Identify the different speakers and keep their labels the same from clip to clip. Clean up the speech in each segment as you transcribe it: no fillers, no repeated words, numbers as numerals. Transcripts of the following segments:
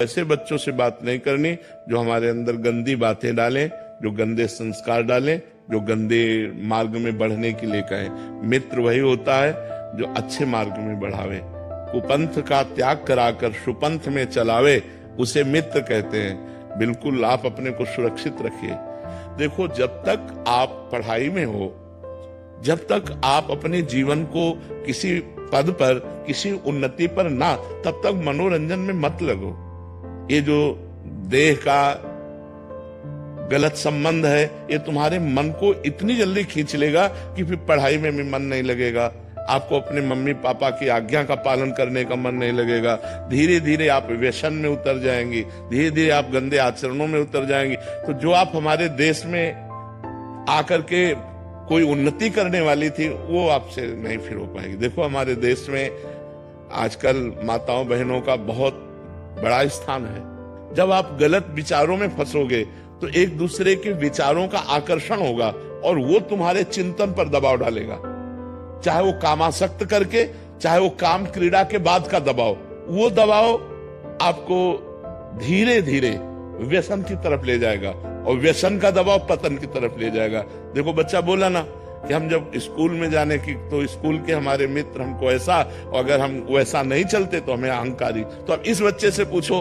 Speaker 1: ऐसे बच्चों से बात नहीं करनी जो हमारे अंदर गंदी बातें डालें, जो गंदे संस्कार डालें, जो गंदे मार्ग में बढ़ने के लिए कहें। मित्र वही होता है जो अच्छे मार्ग में बढ़ावे, कुपंथ का त्याग कराकर सुपंथ में चलावे, उसे मित्र कहते हैं। बिल्कुल आप अपने को सुरक्षित रखिए। देखो, जब तक आप पढ़ाई में हो, जब तक आप अपने जीवन को किसी पद पर, किसी उन्नति पर ना, तब तक मनोरंजन में मत लगो। ये जो देह का गलत संबंध है, ये तुम्हारे मन को इतनी जल्दी खींच लेगा कि फिर पढ़ाई में भी मन नहीं लगेगा, आपको अपने मम्मी पापा की आज्ञा का पालन करने का मन नहीं लगेगा। धीरे धीरे आप व्यसन में उतर जाएंगे, धीरे धीरे आप गंदे आचरणों में उतर जाएंगे। तो जो आप हमारे देश में आकर के कोई उन्नति करने वाली थी, वो आपसे नहीं फिर हो पाएगी। देखो, हमारे देश में आजकल माताओं बहनों का बहुत बड़ा स्थान है। जब आप गलत विचारों में फंसोगे तो एक दूसरे के विचारों का आकर्षण होगा और वो तुम्हारे चिंतन पर दबाव डालेगा, चाहे वो कामासक्त करके, चाहे वो काम क्रीड़ा के बाद का दबाव। वो दबाव आपको धीरे धीरे व्यसन की तरफ ले जाएगा और व्यसन का दबाव पतन की तरफ ले जाएगा। देखो, बच्चा बोला ना कि हम जब स्कूल में जाने की, तो स्कूल के हमारे मित्र हमको ऐसा, और अगर हम वैसा नहीं चलते तो हमें अहंकारी। तो अब इस बच्चे से पूछो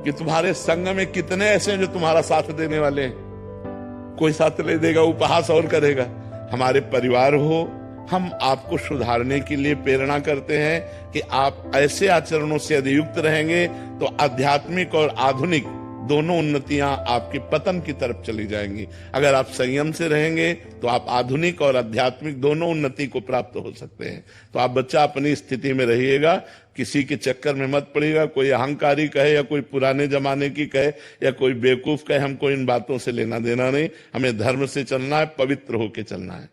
Speaker 1: कि तुम्हारे संग में कितने ऐसे हैं जो तुम्हारा साथ देने वाले हैं? कोई साथ नहीं देगा, उपहास और करेगा। हमारे परिवार हो, हम आपको सुधारने के लिए प्रेरणा करते हैं कि आप ऐसे आचरणों से यदि युक्त रहेंगे तो आध्यात्मिक और आधुनिक दोनों उन्नतियां आपके पतन की तरफ चली जाएंगी। अगर आप संयम से रहेंगे तो आप आधुनिक और आध्यात्मिक दोनों उन्नति को प्राप्त हो सकते हैं। तो आप बच्चा अपनी स्थिति में रहिएगा, किसी के चक्कर में मत पड़िएगा। कोई अहंकारी कहे या कोई पुराने जमाने की कहे या कोई बेवकूफ कहे, हमको इन बातों से लेना देना नहीं। हमें धर्म से चलना है, पवित्र होकर चलना है।